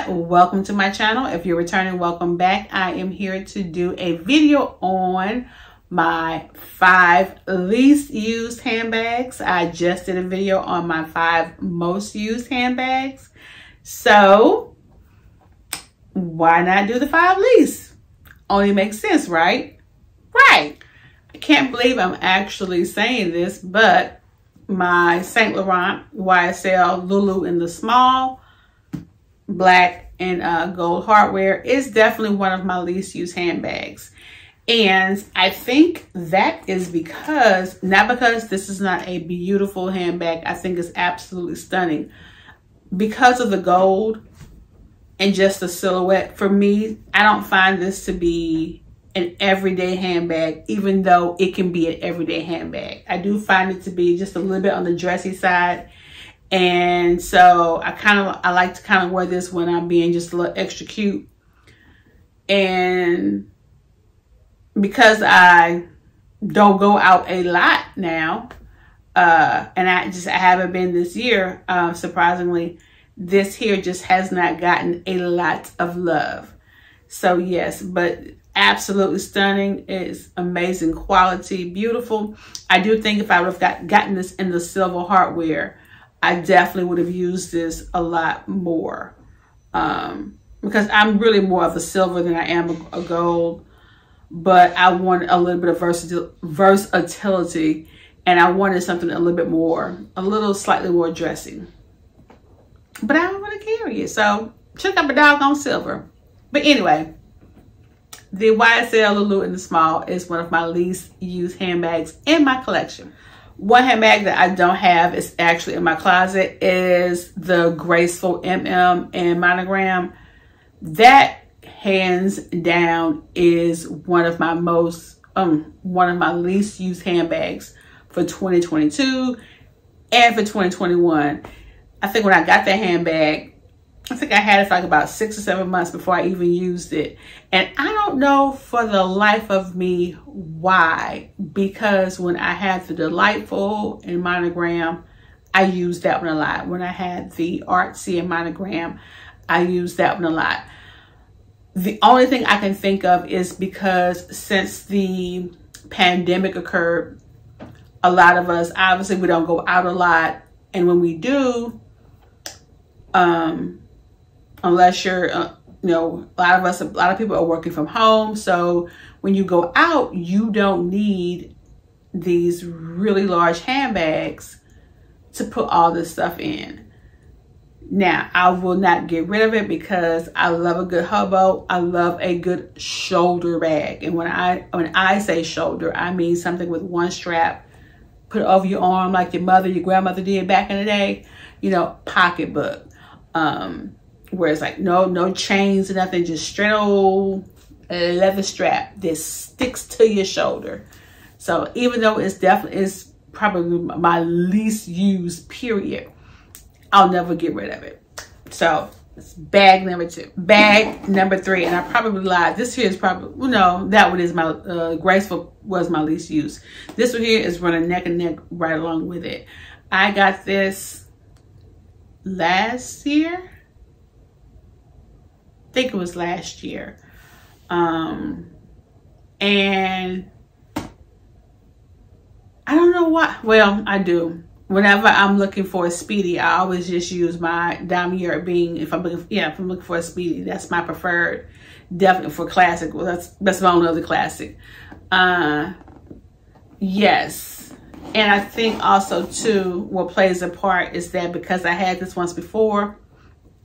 what? Welcome to my channel. If you're returning, welcome back. I am here to do a video on my 5 least used handbags. I just did a video on my 5 most used handbags. So why not do the 5 least? Only makes sense, right? Right. I can't believe I'm actually saying this, but my Saint Laurent YSL Lulu in the small, black and gold hardware is definitely one of my least used handbags. And I think that is because, not because this is not a beautiful handbag, I think it's absolutely stunning. Because of the gold and just the silhouette, for me, I don't find this to be an everyday handbag, even though it can be an everyday handbag. I do find it to be just a little bit on the dressy side. And so I like to kind of wear this when I'm being just a little extra cute. And because I don't go out a lot now, and I haven't been this year, surprisingly, this here just has not gotten a lot of love. So yes, but absolutely stunning. It's amazing quality, beautiful. I do think if I would have gotten this in the silver hardware, I definitely would have used this a lot more, because I'm really more of a silver than I am a gold. But I wanted a little bit of versatility, and I wanted something a little slightly more dressy. But I don't want to carry it, so check out my doggone silver. But anyway, the YSL Lulu in the small is one of my least used handbags in my collection. One handbag that I don't have is actually in my closet is the graceful MM and monogram. That hands down is one of my least used handbags for 2022 and for 2021. I think when I got that handbag, I think I had it for like about 6 or 7 months before I even used it. And I don't know for the life of me why, because when I had the delightful and monogram, I used that one a lot. When I had the artsy and monogram, I used that one a lot. The only thing I can think of is because since the pandemic occurred, a lot of us, obviously we don't go out a lot. And when we do, unless you're, a lot of people are working from home. So when you go out, you don't need these really large handbags to put all this stuff in. Now, I will not get rid of it because I love a good hobo. I love a good shoulder bag. And when I say shoulder, I mean something with one strap, put it over your arm like your grandmother did back in the day, pocketbook. Where it's like no chains or nothing, just straight old leather strap that sticks to your shoulder. So even though it's probably my least used period, I'll never get rid of it. So it's bag number 2. Bag number 3, and I probably lied. This here is probably, that one is my, graceful was my least used. This one here is running neck and neck right along with it. I got this last year. I think it was last year. And I don't know why. Well, I do. Whenever I'm looking for a speedy, I always just use my damier being, if I'm looking for a speedy, that's my preferred. Definitely for classic. Well, that's my own other classic. Yes. And I think also too, what plays a part is that because I had this once before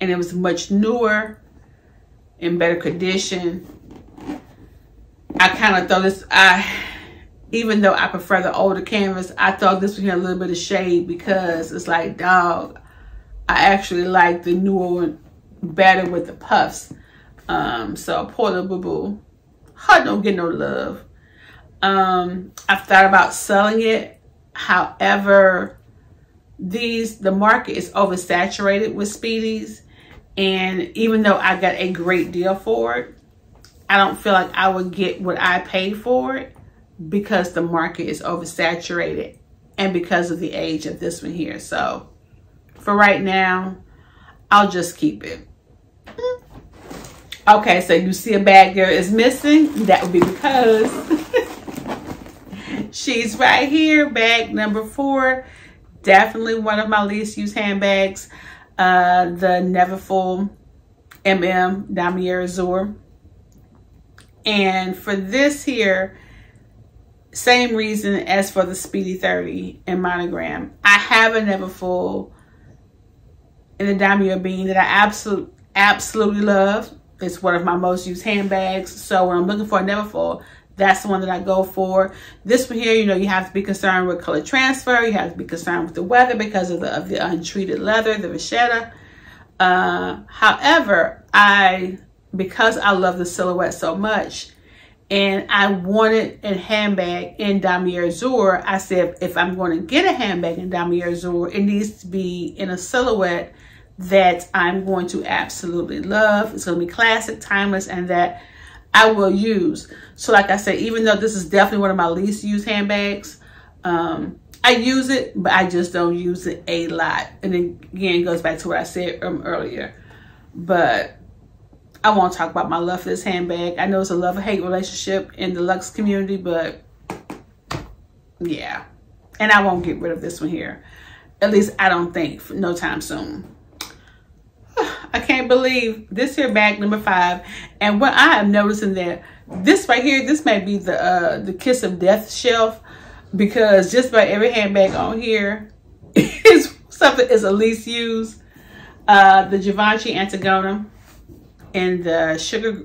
and it was much newer, in better condition, I kind of throw this, even though I prefer the older canvas, I throw this one here a little bit of shade because it's like, dog, I actually like the newer one better with the puffs. So Portable Boo, her don't get no love. I've thought about selling it. However, the market is oversaturated with speedies. And even though I got a great deal for it, I don't feel like I would get what I paid for it because the market is oversaturated and because of the age of this one here. So for right now, I'll just keep it. Okay, so you see a bag there is missing. That would be because she's right here, bag number 4. Definitely one of my least used handbags. The Neverfull Damier Azur. And for this here, same reason as for the Speedy 30 in Monogram. I have a Neverfull in the Damier Bean that I absolutely love. It's one of my most used handbags. So when I'm looking for a Neverfull, that's the one that I go for. This one here, you know, you have to be concerned with color transfer. You have to be concerned with the weather because of the untreated leather, the vachetta. However, because I love the silhouette so much, and I wanted a handbag in Damier Azur, I said, if I'm going to get a handbag in Damier Azur, it needs to be in a silhouette that I'm going to absolutely love. It's going to be classic, timeless, and that I will use. So like I said, even though this is definitely one of my least used handbags, I use it, but I just don't use it a lot. And then again, it goes back to what I said earlier. But I won't talk about my love for this handbag. I know it's a love-hate relationship in the luxe community, but yeah. And I won't get rid of this one here. At least I don't think, no time soon. I can't believe this here bag number 5. And what I am noticing that this right here, this may be the kiss of death shelf, because just about every handbag on here is something is at least used. The Givenchy Antigona in the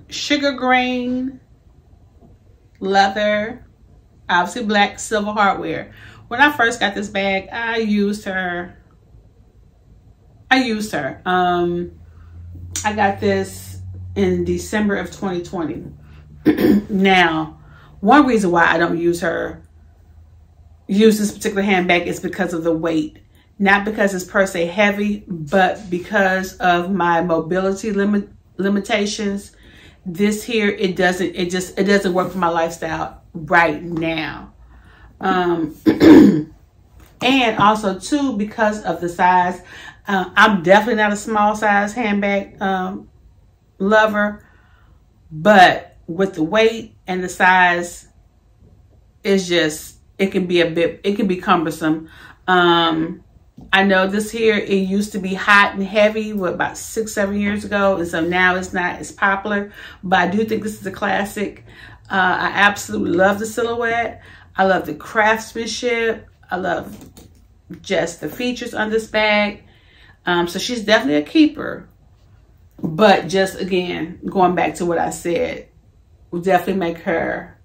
sugar grain leather, obviously black silver hardware. When I first got this bag, I used her. I got this in December of 2020. Now, one reason why I don't use this particular handbag is because of the weight. Not because it's per se heavy, but because of my mobility limitations. This here, it doesn't work for my lifestyle right now. And also too, because of the size, I'm definitely not a small size handbag lover, but with the weight and the size, it can be cumbersome. I know this here, it used to be hot and heavy, about 6-7 years ago, and so now it's not as popular, but I do think this is a classic. I absolutely love the silhouette. I love the craftsmanship. I love just the features on this bag. So she's definitely a keeper, but just again, going back to what I said, will definitely make her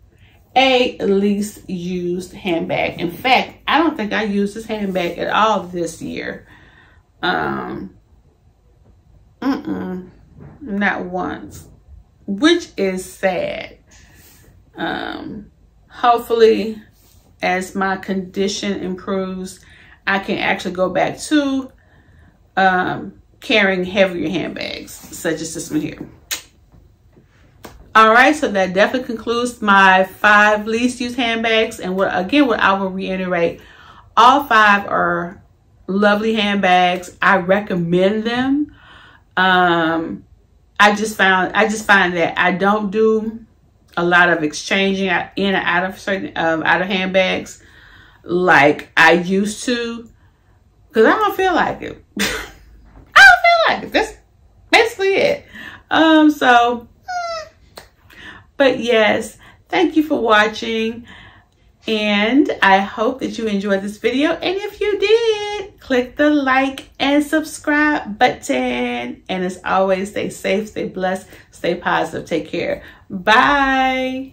a least used handbag. In fact, I don't think I used this handbag at all this year. Not once, which is sad. Hopefully, as my condition improves, I can actually go back to carrying heavier handbags, such as this one here. All right, so that definitely concludes my 5 least used handbags. And what I will reiterate, all 5 are lovely handbags. I recommend them. I just find that I don't do a lot of exchanging in and out of certain out of handbags like I used to, because I don't feel like it. I don't feel like it. That's basically it. But yes, thank you for watching, and I hope that you enjoyed this video. And if you did, click the like and subscribe button. And as always, stay safe, stay blessed, stay positive. Take care. Bye.